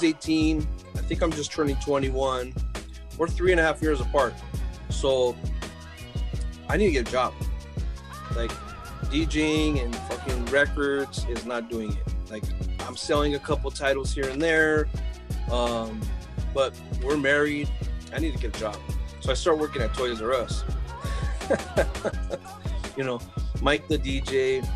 18. I think I'm just turning 21. We're 3.5 years apart. So I need to get a job. Like, DJing and fucking records is not doing it. Like, I'm selling a couple titles here and there, but we're married. I need to get a job. So I start working at Toys R Us. You know, Mike the DJ,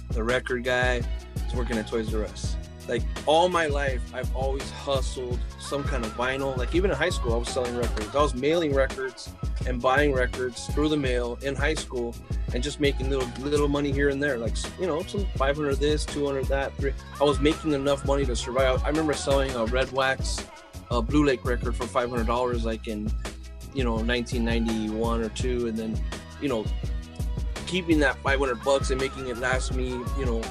the record guy, is working at Toys R Us. Like, all my life, I've always hustled some kind of vinyl. Like, even in high school, I was selling records. I was mailing records and buying records through the mail in high school and just making little money here and there. Like, you know, some 500 this, 200 that, 3. I was making enough money to survive. I remember selling a Red Wax Blue Lake record for $500, like in, you know, 1991 or 2. And then, you know, keeping that $500 and making it last me, you know,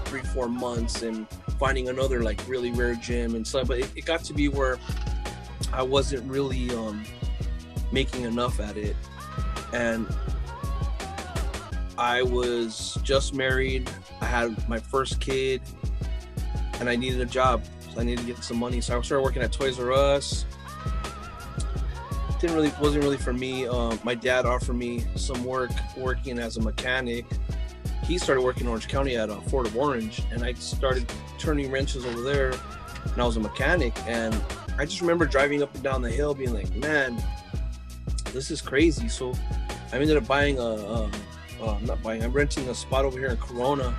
3-4 months, and finding another like really rare gem and stuff. But it got to be where I wasn't really making enough at it, and I was just married. I had my first kid, and I needed a job. So I needed to get some money. So I started working at Toys R Us. Wasn't really for me. My dad offered me some work working as a mechanic. He started working in Orange County at Fort of Orange, and I started turning wrenches over there, and I was a mechanic. And I just remember driving up and down the hill being like, man, this is crazy. So I ended up buying I'm renting a spot over here in Corona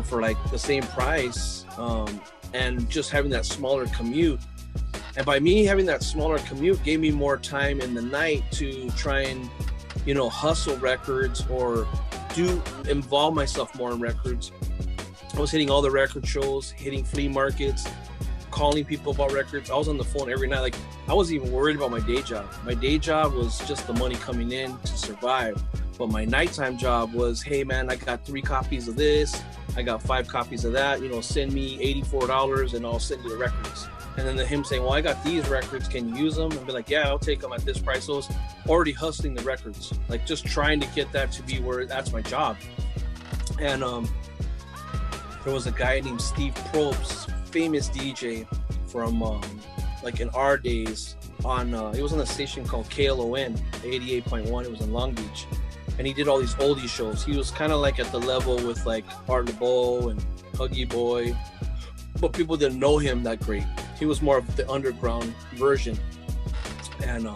for like the same price, and just having that smaller commute. And by me having that smaller commute gave me more time in the night to try and, you know, hustle records or involve myself more in records. I was hitting all the record shows, hitting flea markets, calling people about records. I was on the phone every night. Like, I wasn't even worried about my day job. My day job was just the money coming in to survive. But my nighttime job was, hey man, I got 3 copies of this. I got 5 copies of that. You know, send me $84 and I'll send you the records. And then him saying, well, I got these records, can you use them? And be like, yeah, I'll take them at this price. So I was already hustling the records, like just trying to get that to be where that's my job. And there was a guy named Steve Probst, famous DJ from like in our days on, it was on a station called KLON, 88.1. It was in Long Beach. And he did all these oldie shows. He was kind of like at the level with like Art LeBeau and Huggy Boy, but people didn't know him that great. He was more of the underground version, and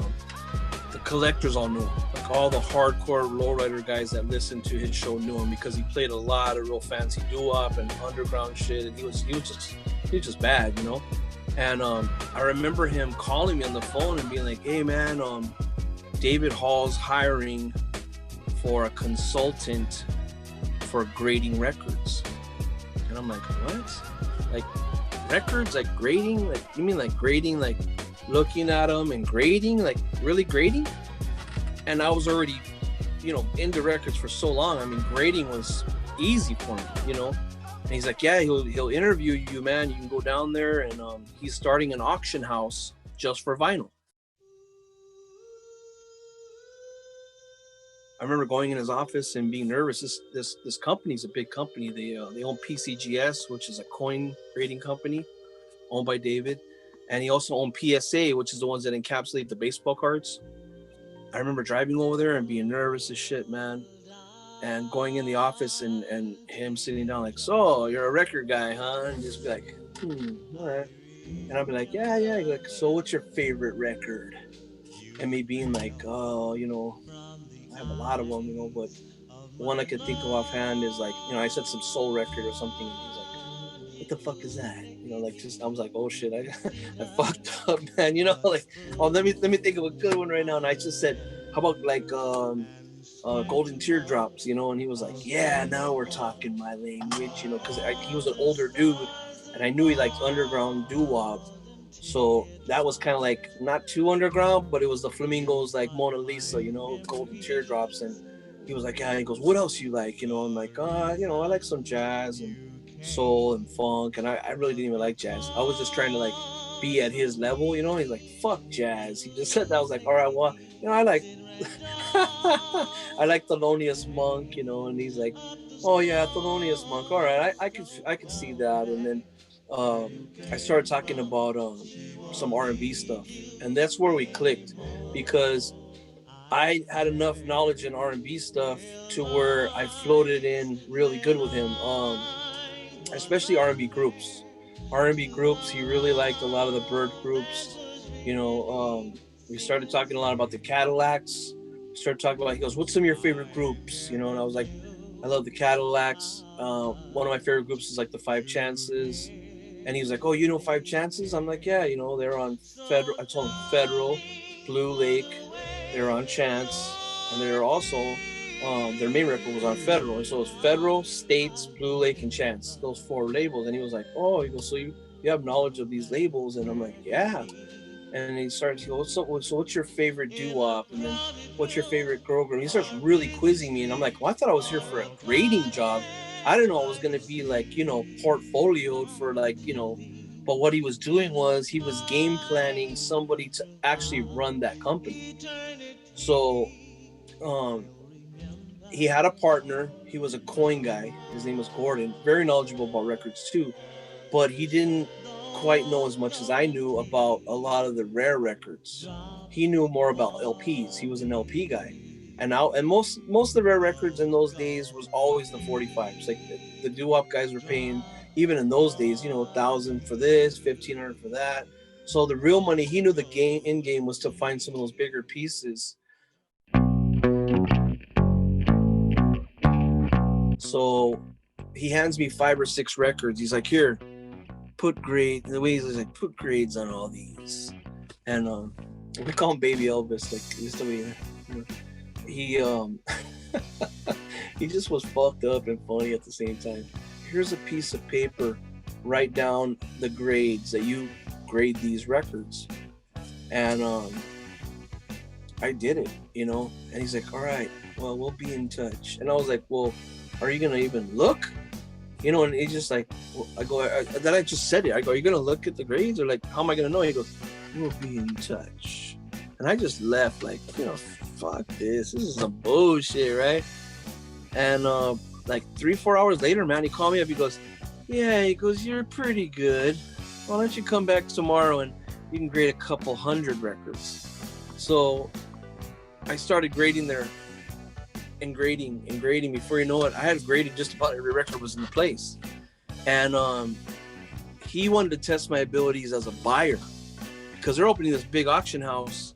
the collectors all knew him. Like, all the hardcore lowrider guys that listened to his show knew him because he played a lot of real fancy doo-wop and underground shit, and he was just bad, you know. And I remember him calling me on the phone and being like, "Hey man, David Hall's hiring for a consultant for grading records." And I'm like, "What? Like records, like grading? Like, you mean like grading, like looking at them and grading, like really grading?" And I was already, you know, into records for so long. I mean, grading was easy for me, you know. And he's like, yeah, he'll interview you, man. You can go down there, and he's starting an auction house just for vinyl. I remember going in his office and being nervous. This company's a big company. They own PCGS, which is a coin grading company owned by David, and he also owned PSA, which is the ones that encapsulate the baseball cards. I remember driving over there and being nervous as shit, man, and going in the office and him sitting down like, "So you're a record guy, huh?" And just be like, all right. And I'd be like, yeah. Like, so what's your favorite record? And me being like, oh, you know, I have a lot of them, you know, but one I could think of offhand is like, you know, I said some soul record or something, and he's like, what the fuck is that? You know, like, just, I was like, oh shit, I fucked up, man, you know, like, oh, let me think of a good one right now. And I just said, how about like Golden Teardrops, you know? And he was like, yeah, now we're talking my language, you know, because he was an older dude, and I knew he liked underground doo-wop. So that was kind of like not too underground, but it was the Flamingos, like Mona Lisa, you know, Golden Teardrops. And he was like, yeah, he goes, what else you like? You know, I'm like, you know, I like some jazz and soul and funk. And I really didn't even like jazz. I was just trying to like be at his level, you know. He's like, fuck jazz. He just said that. I was like, all right, well, you know, I like I like Thelonious Monk, you know. And he's like, oh yeah, Thelonious Monk. All right, I could see that. And then I started talking about some R&B stuff, and that's where we clicked because I had enough knowledge in R&B stuff to where I floated in really good with him, especially R&B groups. R&B groups, he really liked a lot of the Bird groups. You know, we started talking a lot about the Cadillacs. We started talking about, he goes, "What's some of your favorite groups?" You know, and I was like, "I love the Cadillacs. One of my favorite groups is like the Five Chances." And he was like, "Oh, you know Five Chances?" I'm like, "Yeah, you know, they're on Federal." I told him Federal, Blue Lake, they're on Chance, and they're also their main record was on Federal. And so it's Federal, States, Blue Lake, and Chance. Those four labels. And he was like, "Oh," he goes, "So you have knowledge of these labels?" And I'm like, "Yeah." And he starts to go, so what's your favorite doo-wop? And then what's your favorite girl group? And he starts really quizzing me. And I'm like, well, I thought I was here for a grading job. I didn't know I was going to be like, you know, portfolioed for like, you know, but what he was doing was he was game planning somebody to actually run that company. So um, he had a partner. He was a coin guy. His name was Gordon. Very knowledgeable about records too, but he didn't quite know as much as I knew about a lot of the rare records. He knew more about LPs. He was an LP guy. And now, and most of the rare records in those days was always the 45s. Like the doo-wop guys were paying, even in those days, you know, 1,000 for this, 1,500 for that. So the real money, he knew the game in game was to find some of those bigger pieces. So he hands me 5 or 6 records. He's like, "Here, put grade." The way he's like, "Put grades on all these," and we call him Baby Elvis. Like just the way, you know, he he just was fucked up and funny at the same time. "Here's a piece of paper. Write down the grades that you grade these records," and I did it, you know. And he's like, "All right, well, we'll be in touch." And I was like, "Well, are you gonna even look?" You know, and he's just like, well, then I just said it. I go, "Are you gonna look at the grades, or like, how am I gonna know?" He goes, "We'll be in touch." And I just left, like, you know, fuck this. This is some bullshit, right? And like 3-4 hours later, man, he called me up. He goes, "Yeah," he goes, "you're pretty good. Why don't you come back tomorrow and you can grade a couple hundred records?" So I started grading there and grading. Before you know it, I had graded just about every record was in the place. And he wanted to test my abilities as a buyer because they're opening this big auction house.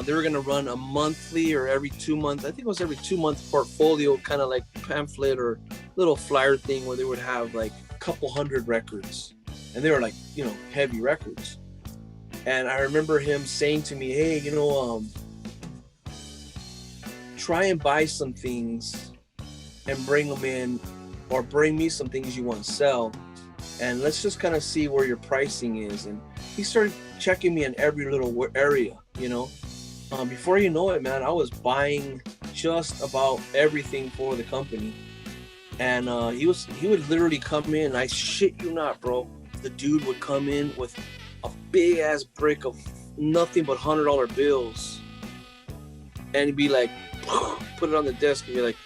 They were going to run a monthly or every 2 months. I think it was every 2 month portfolio, kind of like pamphlet or little flyer thing where they would have like a couple hundred records. And they were like, you know, heavy records. And I remember him saying to me, "Hey, you know, try and buy some things and bring them in, or bring me some things you want to sell, and let's just kind of see where your pricing is." And he started checking me in every little area, you know. Before you know it, man, I was buying just about everything for the company. And he would literally come in, I shit you not, bro. The dude would come in with a big ass brick of nothing but $100 bills, and he'd be like, put it on the desk and be like,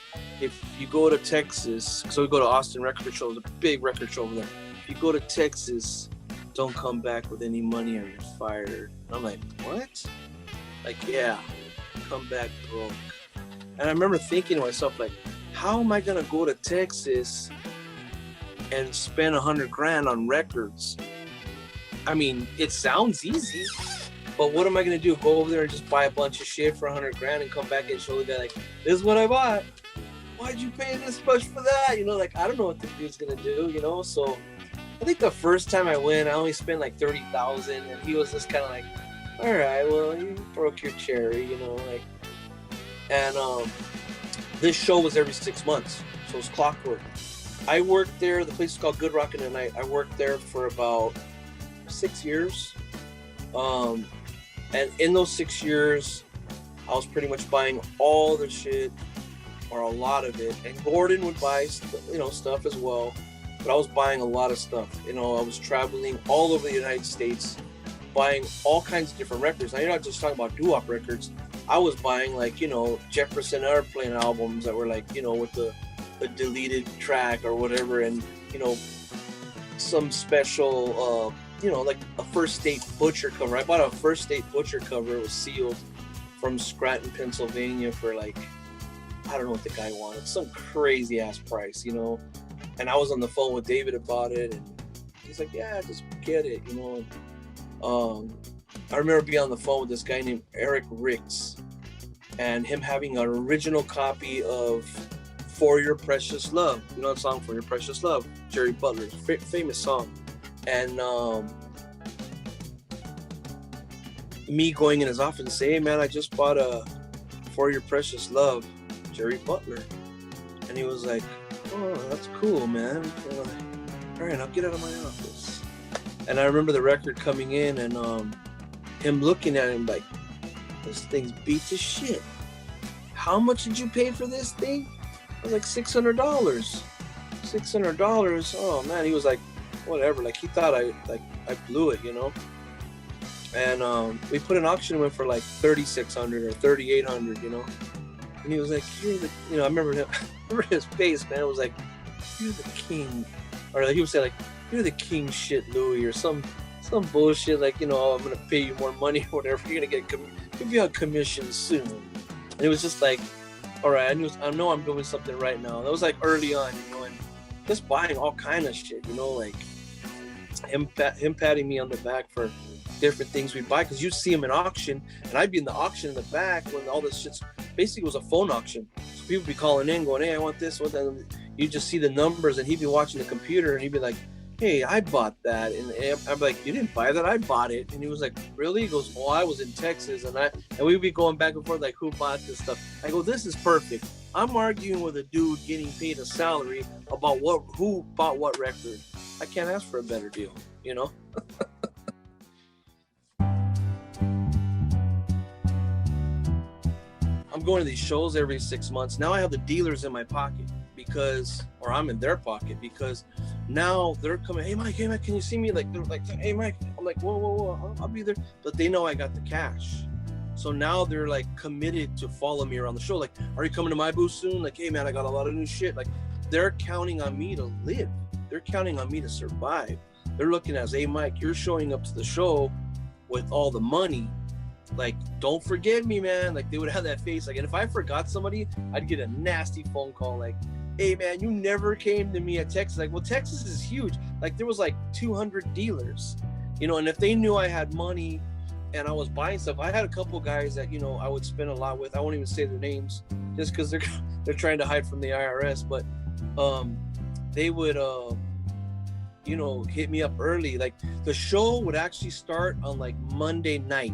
"If you go to Texas," so we go to Austin Record Show, there's a big record show over there. "If you go to Texas, don't come back with any money or you're fired." And I'm like, "What?" Like, "Yeah, come back broke." And I remember thinking to myself, like, how am I gonna go to Texas and spend $100,000 on records? I mean, it sounds easy, but what am I gonna do? Go over there and just buy a bunch of shit for $100,000 and come back and show the guy like, "This is what I bought. Why'd you pay this much for that?" You know, like, I don't know what the dude's gonna do, you know. So I think the first time I went, I only spent like 30,000, and he was just kind of like, "All right, well, you broke your cherry," you know, like. And this show was every 6 months, so it was clockwork. I worked there. The place is called Good Rockin' at Night. I worked there for about 6 years. And in those 6 years, I was pretty much buying all the shit, or a lot of it. And Gordon would buy, you know, stuff as well. But I was buying a lot of stuff. You know, I was traveling all over the United States, buying all kinds of different records. Now, you're not just talking about doo-wop records. I was buying, like, you know, Jefferson Airplane albums that were like, you know, with the deleted track or whatever. And, you know, some special, like a First State Butcher cover. I bought a First State Butcher cover. It was sealed from Scranton, Pennsylvania for like, I don't know what the guy wanted, some crazy ass price, And I was on the phone with David about it, and he's like, "Yeah, just get it," I remember being on the phone with this guy named Eric Ricks, and him having an original copy of "For Your Precious Love." You know that song, "For Your Precious Love," Jerry Butler's famous song. And me going in his office and saying, "Hey man, I just bought a "For Your Precious Love," Jerry Butler." And he was like, "Oh, that's cool, man." And I'm like, "All right, I'll get out of my office." And I remember the record coming in, and him looking at him like, "This thing's beat to shit. How much did you pay for this thing?" I was like, $600. $600. Oh man. He was like, whatever. Like he thought I blew it, And we put an auction in for like 3,600 or 3,800, And he was like, "You're the," I remember him. I remember his face, man. It was like, "You're the king," or like he would say like, "You're the king shit, Louis," or some bullshit like, "I'm gonna pay you more money or whatever. You're gonna give you a commission soon." And it was just like, all right, I know I'm doing something right now. That was like early on, and just buying all kind of shit, like him patting me on the back for different things we'd buy, because you'd see him in auction, and I'd be in the auction in the back when all this shit's basically was a phone auction. So people would be calling in, going, "Hey, I want this, what that." You just see the numbers, and he'd be watching the computer, and he'd be like, "Hey, I bought that," and I'm like, "You didn't buy that, I bought it." And he was like, "Really?" He goes, "Oh, I was in Texas," and we'd be going back and forth like, who bought this stuff. I go, "This is perfect. I'm arguing with a dude getting paid a salary about who bought what record. I can't ask for a better deal, I'm going to these shows every 6 months. Now I have the dealers in my pocket or I'm in their pocket, because now they're coming, "Hey Mike, can you see me?" Like, they're like, "Hey Mike." I'm like, whoa, I'll be there. But they know I got the cash. So now they're like committed to follow me around the show. Like, "Are you coming to my booth soon?" Like, "Hey man, I got a lot of new shit." Like, they're counting on me to live. They're counting on me to survive. They're looking at, "Hey Mike, you're showing up to the show with all the money. Like, don't forget me, man." Like, they would have that face. Like, and if I forgot somebody, I'd get a nasty phone call like, "Hey man, you never came to me at Texas." Like, well, Texas is huge. Like, there was like 200 dealers, and if they knew I had money and I was buying stuff, I had a couple guys that, I would spend a lot with. I won't even say their names just because they're trying to hide from the IRS, but they would hit me up early. Like, the show would actually start on like Monday night,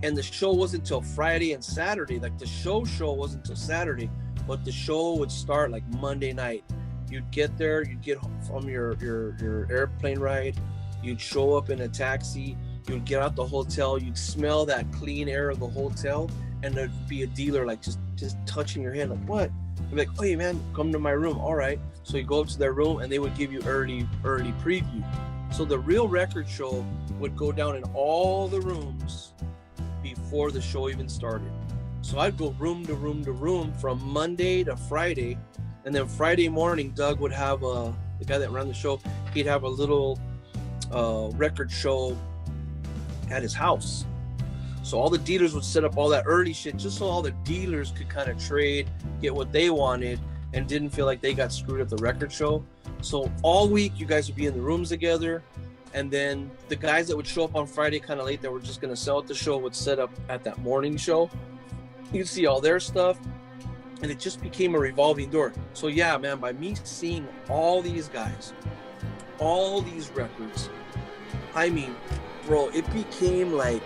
and the show wasn't until Friday and Saturday. Like, the show wasn't until Saturday, but the show would start like Monday night. You'd get there, you'd get from your airplane ride, you'd show up in a taxi, you'd get out the hotel, you'd smell that clean air of the hotel, and there'd be a dealer like just touching your hand, like, "What?" You'd be like, "Oh, hey man, come to my room." All right. So you go up to their room, and they would give you early preview. So the real record show would go down in all the rooms before the show even started. So I'd go room to room to room from Monday to Friday, and then Friday morning, Doug would have the guy that ran the show, he'd have a little record show at his house. So all the dealers would set up all that early shit just so all the dealers could kind of trade, get what they wanted, and didn't feel like they got screwed at the record show. So all week you guys would be in the rooms together, and then the guys that would show up on Friday kind of late that were just going to sell at the show would set up at that morning show. You'd see all their stuff, and it just became a revolving door. So yeah, man, by me seeing all these guys, all these records, I mean, bro, it became like,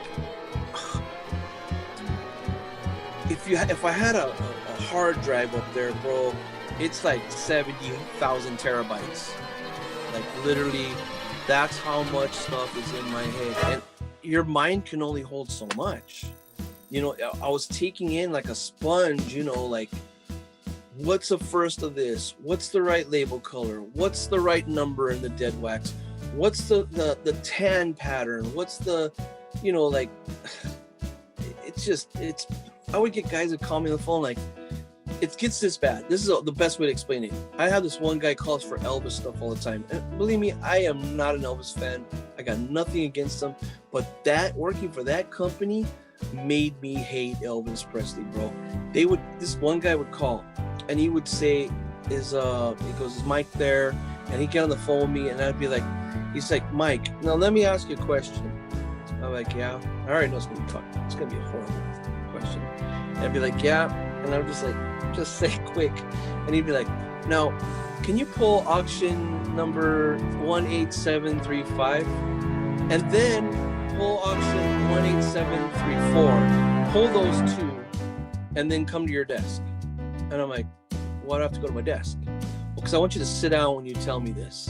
if I had a hard drive up there, bro, it's like 70,000 terabytes. Like, literally, that's how much stuff is in my head. And your mind can only hold so much. I was taking in like a sponge, like, what's the first of this? What's the right label color? What's the right number in the dead wax? What's the tan pattern? What's the, like, I would get guys that call me on the phone like, it gets this bad. This is the best way to explain it. I have this one guy calls for Elvis stuff all the time. And believe me, I am not an Elvis fan. I got nothing against him. But that working for that company made me hate Elvis Presley, bro. This one guy would call and he would say, he goes, is Mike there? And he'd get on the phone with me and I'd be like, he's like, Mike, now let me ask you a question. I'm like, yeah. I already know it's gonna be a horrible question. And I'd be like, yeah. And I'm just like, just say quick. And he'd be like, now, can you pull auction number 18735? And then pull auction 18734. Pull those two and then come to your desk. And I'm like, why do I have to go to my desk? Well, because I want you to sit down when you tell me this.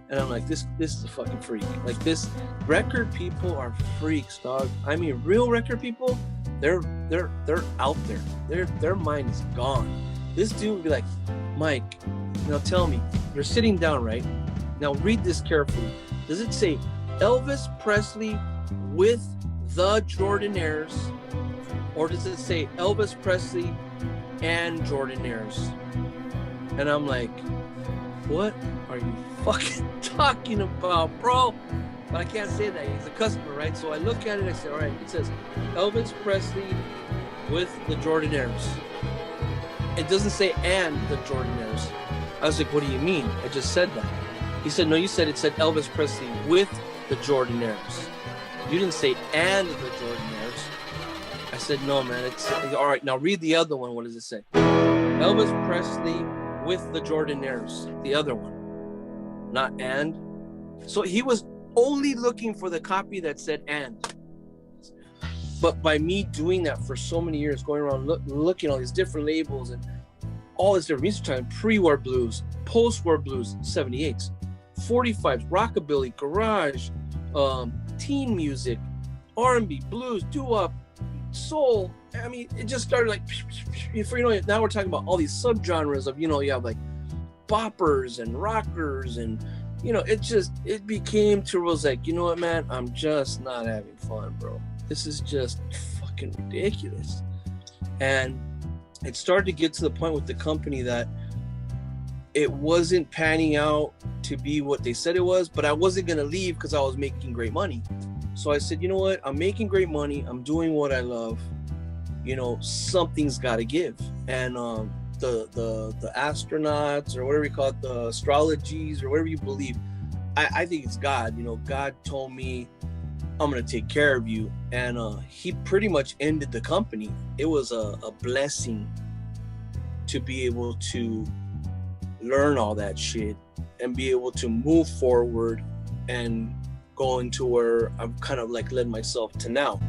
And I'm like, this is a fucking freak. Like, this record people are freaks, dog. I mean, real record people, they're out there. Their mind is gone. This dude would be like, Mike, now tell me, you're sitting down, right? Now read this carefully. Does it say Elvis Presley with the Jordanaires, or does it say Elvis Presley and Jordanaires? And I'm like, what are you fucking talking about, bro? But I can't say that. He's a customer, right? So I look at it, I say, all right, it says Elvis Presley with the Jordanaires. It doesn't say and the Jordanaires. I was like, what do you mean? I just said that. He said, no, you said it said Elvis Presley with the Jordanaires. You didn't say and the Jordanaires. I said, no, man, it's all right. Now read the other one. What does it say? Elvis Presley with the Jordanaires. The other one. Not and. So he was only looking for the copy that said and. But by me doing that for so many years, going around looking at all these different labels and all this different music time, pre-war blues, post-war blues, 78s, 45s, rockabilly, garage, teen music, R&B, blues, doo-wop, soul. I mean, it just started like, before you know it, now we're talking about all these subgenres of, you know, you have like boppers and rockers and, you know, it became to where I was like, you know what, man, I'm just not having fun, bro. This is just fucking ridiculous. And it started to get to the point with the company that it wasn't panning out to be what they said it was, but I wasn't going to leave because I was making great money. So I said, you know what? I'm making great money. I'm doing what I love. You know, something's got to give. And the astronauts or whatever you call it, the astrologies or whatever you believe, I think it's God. You know, God told me, I'm going to take care of you. And he pretty much ended the company. It was a blessing to be able to learn all that shit and be able to move forward and go into where I've kind of like led myself to now.